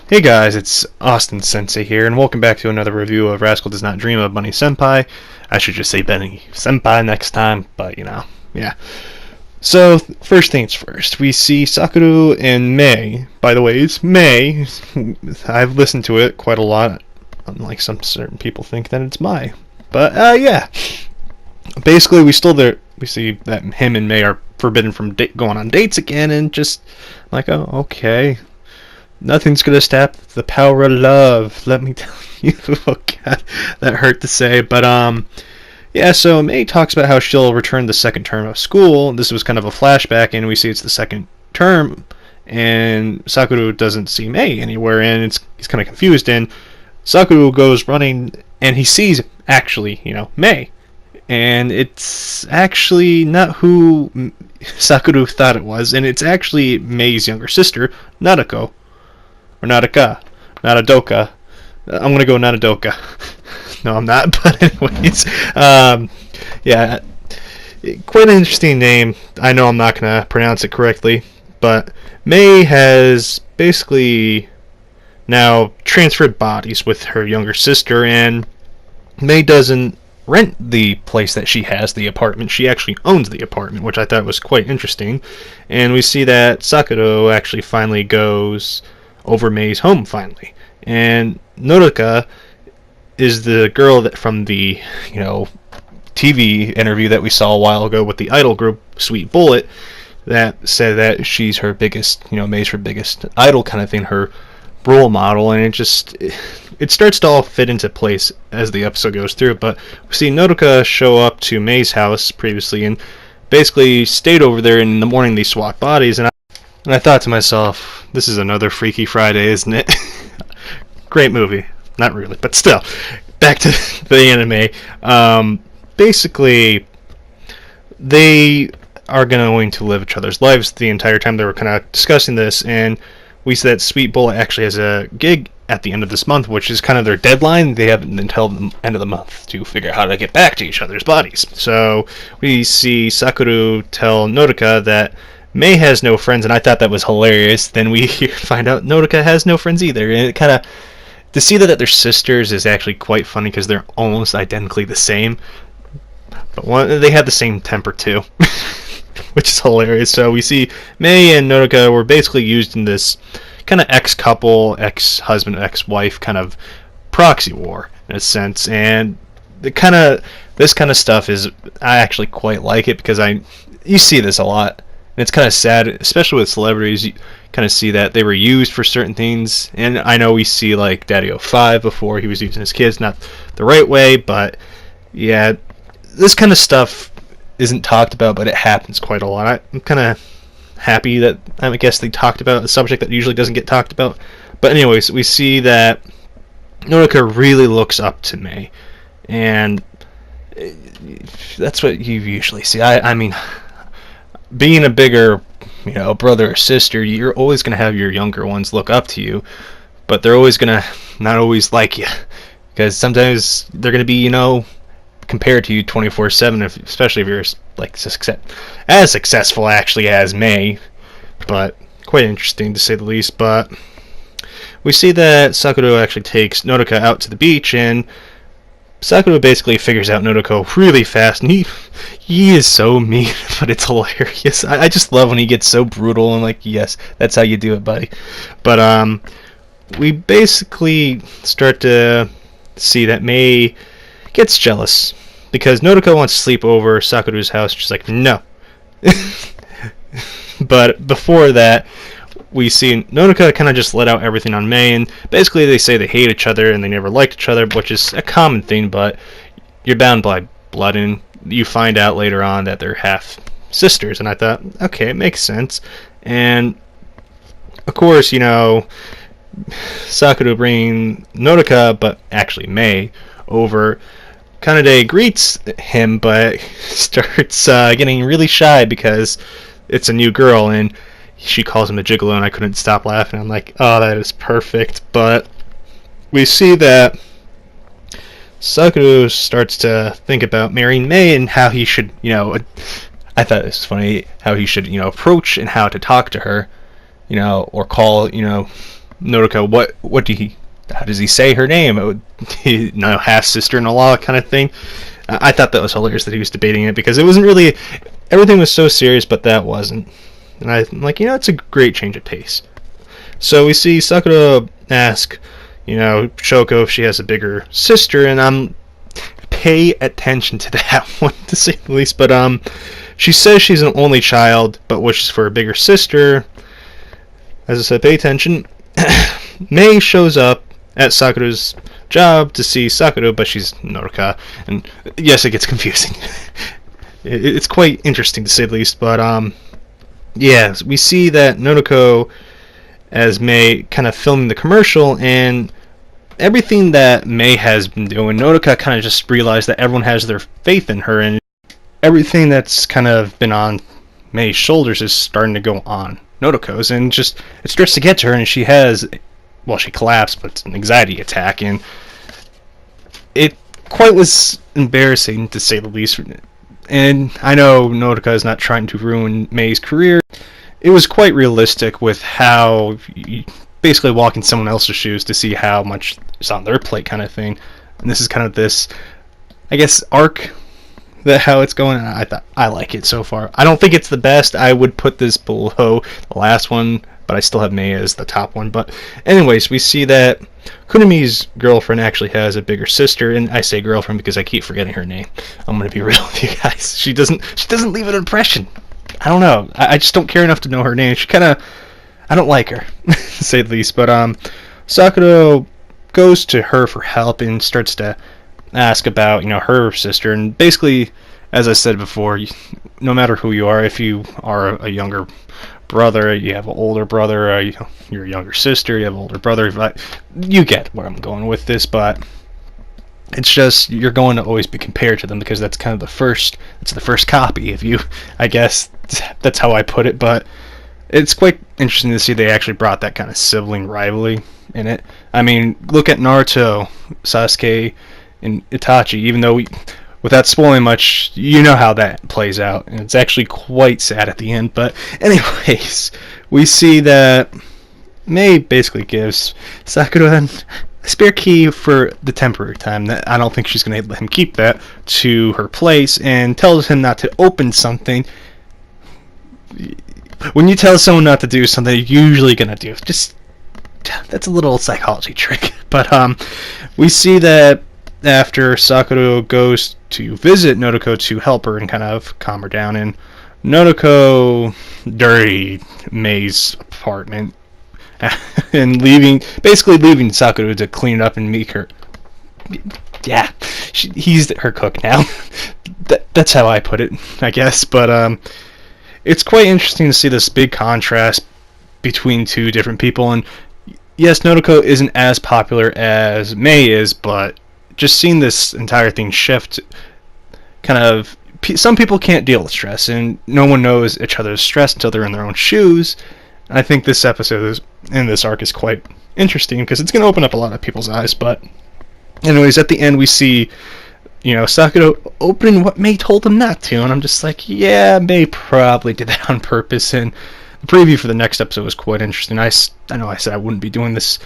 Hey guys, it's Austin-Sensei here, and welcome back to another review of Rascal Does Not Dream of Bunny Senpai. I should just say Bunny Senpai next time, but yeah. So, first things first, we see Sakura and Mei. By the way, it's Mei. I've listened to it quite a lot, unlike some certain people think that it's Mai. But, yeah. Basically, we see that him and Mei are forbidden from going on dates again, and just like, oh, okay. Nothing's gonna stop the power of love. Let me tell you. Oh God, that hurt to say, but yeah. So Mei talks about how she'll return the second term of school. This was kind of a flashback, and we see it's the second term, and Sakura doesn't see Mei anywhere, and he's kind of confused. And Sakura goes running, and he sees actually, Mei, and it's actually not who Sakura thought it was, and it's actually Mei's younger sister, Nadako. Or Nadadoka. I'm gonna go Nadadoka. No, I'm not. But anyways, yeah, quite an interesting name. I know I'm not gonna pronounce it correctly, but Mei has basically now transferred bodies with her younger sister, and Mei doesn't rent the place that she has, the apartment. She actually owns the apartment, which I thought was quite interesting. And we see that Sakura actually finally goes over Mei's home finally, and Nodoka is the girl that from the TV interview that we saw a while ago with the idol group Sweet Bullet, that said that she's her biggest, Mei's her biggest idol kind of thing, her role model, and it starts to all fit into place as the episode goes through. But we see Nodoka show up to Mei's house previously and basically stayed over there, and in the morning they swapped bodies, and I thought to myself, this is another Freaky Friday, isn't it? Great movie. Not really, but still. Back to the anime. Basically, they are going to live each other's lives the entire time. They were kind of discussing this, and we see that Sweet Bullet actually has a gig at the end of this month, which is kind of their deadline. They have until the end of the month to figure out how to get back to each other's bodies. So we see Sakura tell Nodoka that Mei has no friends, and I thought that was hilarious. Then we find out Nodoka has no friends either, and it kind of, to see that they're sisters is actually quite funny because they're almost identically the same, but they have the same temper too, which is hilarious. So we see Mei and Nodoka were basically used in this kind of ex-couple, ex-husband, ex-wife kind of proxy war in a sense, and this kind of stuff is, I actually quite like it because you see this a lot. And it's kind of sad, especially with celebrities. You kind of see that they were used for certain things. And I know we see like Daddy 05 before, he was using his kids not the right way. But yeah, this kind of stuff isn't talked about, but it happens quite a lot. I'm kind of happy that I guess they talked about a subject that usually doesn't get talked about. But anyways, we see that Nodoka really looks up to Mei. And that's what you usually see. I mean, being a bigger, brother or sister, you're always going to have your younger ones look up to you, but they're always going to not always like you, because sometimes they're going to be, compared to you 24/7, especially if you're like as successful actually as Mei. But quite interesting to say the least. But we see that Sakura actually takes Nodoka out to the beach, and Sakura basically figures out Nodoka really fast, and he is so mean, but it's hilarious. I just love when he gets so brutal and like, yes, that's how you do it, buddy. But we basically start to see that Mei gets jealous because Nodoka wants to sleep over Sakura's house. She's like, no. But before that, we see Nodoka kind of just let out everything on Mei, and basically they say they hate each other and they never liked each other, which is a common thing, but you're bound by blood, and you find out later on that they're half sisters, and I thought, okay, it makes sense. And of course, Sakura bringing Nodoka, but actually Mei, over, Kanade greets him, but starts getting really shy because it's a new girl, and she calls him a gigolo, and I couldn't stop laughing. I'm like, oh, that is perfect. But we see that Sakura starts to think about marrying Mei and how he should, I thought it was funny how he should, approach and how to talk to her, or call, Nodoka, what do he, how does he say her name? Half sister-in-law kind of thing. I thought that was hilarious that he was debating it, because it wasn't really, everything was so serious, but that wasn't. And I'm like, it's a great change of pace. So we see Sakura ask, Shoko if she has a bigger sister, and pay attention to that one, to say the least. But she says she's an only child, but wishes for a bigger sister. As I said, pay attention. Mei shows up at Sakura's job to see Sakura, but she's Nodoka, and yes, it gets confusing. It's quite interesting, to say the least. But yeah, we see that Nodoko as Mei kind of filming the commercial, and everything that Mei has been doing, Nodoka kind of just realized that everyone has their faith in her, and everything that's kind of been on Mei's shoulders is starting to go on Nodoko's, and just it starts to get to her, and she has, well, she collapsed, but it's an anxiety attack, and it quite was embarrassing, to say the least. And I know Nodoka is not trying to ruin Mei's career. It was quite realistic with how you basically walk in someone else's shoes to see how much is on their plate, kind of thing. And this is kind of this, I guess, arc, that how it's going. I like it so far. I don't think it's the best. I would put this below the last one, but I still have Mei as the top one. But anyways, we see that Kunami's girlfriend actually has a bigger sister, and I say girlfriend because I keep forgetting her name. I'm gonna be real with you guys. She doesn't leave an impression. I don't know. I just don't care enough to know her name. She kind of, I don't like her, to say the least. But Sakura goes to her for help and starts to ask about her sister, and basically, as I said before, no matter who you are, if you are a younger brother, you have an older brother, you're a younger sister, you have an older brother, you get where I'm going with this. But it's just, you're going to always be compared to them, because that's kind of the first copy of you, I guess. That's how I put it. But it's quite interesting to see they actually brought that kind of sibling rivalry in it. I mean, look at Naruto, Sasuke, and Itachi. Even though without spoiling much, you know how that plays out, and it's actually quite sad at the end. But anyways, we see that Mei basically gives Sakura a spare key for the temporary time. That I don't think she's going to let him keep that, to her place, and tells him not to open something. When you tell someone not to do something, they're usually going to do. That's a little psychology trick. But we see that after Sakura goes to visit Nodoko to help her and kind of calm her down, and Nodoko dirty Mei's apartment and basically leaving Sakura to clean it up and make her, yeah, he's her cook now. That's how I put it, I guess. But it's quite interesting to see this big contrast between two different people. And yes, Nodoko isn't as popular as Mei is, but just seeing this entire thing shift, kind of, some people can't deal with stress, and no one knows each other's stress until they're in their own shoes. I think this episode in this arc is quite interesting, because it's going to open up a lot of people's eyes. But anyways, at the end we see, Sakura opening what Mei told him not to, and I'm just like, yeah, Mei probably did that on purpose. And the preview for the next episode was quite interesting. I know I said I wouldn't be doing this,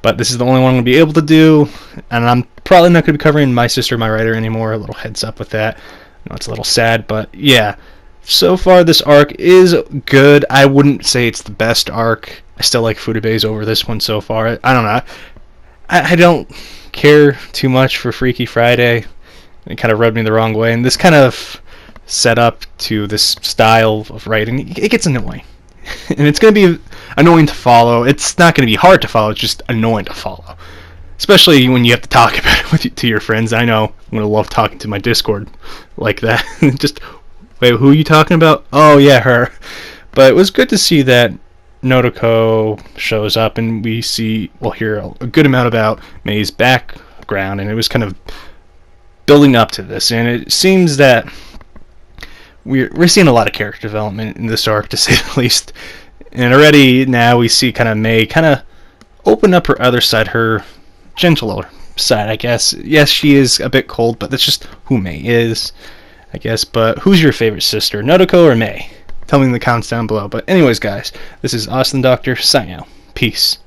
but this is the only one I'm going to be able to do, and I'm probably not going to be covering My Sister, My Writer anymore. A little heads up with that. I know it's a little sad, but yeah. So far, this arc is good. I wouldn't say it's the best arc. I still like Furube's over this one so far. I don't know. I don't care too much for Freaky Friday. It kind of rubbed me the wrong way, and this kind of set up to this style of writing, it gets annoying. And it's going to be annoying to follow. It's not going to be hard to follow, it's just annoying to follow. Especially when you have to talk about it to your friends. I know I'm going to love talking to my Discord like that. Just, wait, who are you talking about? Oh, yeah, her. But it was good to see that Nodoko shows up, and we hear a good amount about Mei's background, and it was kind of building up to this. And it seems that we're seeing a lot of character development in this arc, to say the least. And already now we see kind of Mei kind of open up her other side, her gentler side, I guess. Yes, she is a bit cold, but that's just who Mei is, I guess. But who's your favorite sister, Nodoko or Mei? Tell me in the comments down below. But anyways, guys, this is Austin Doctor signing out. Peace.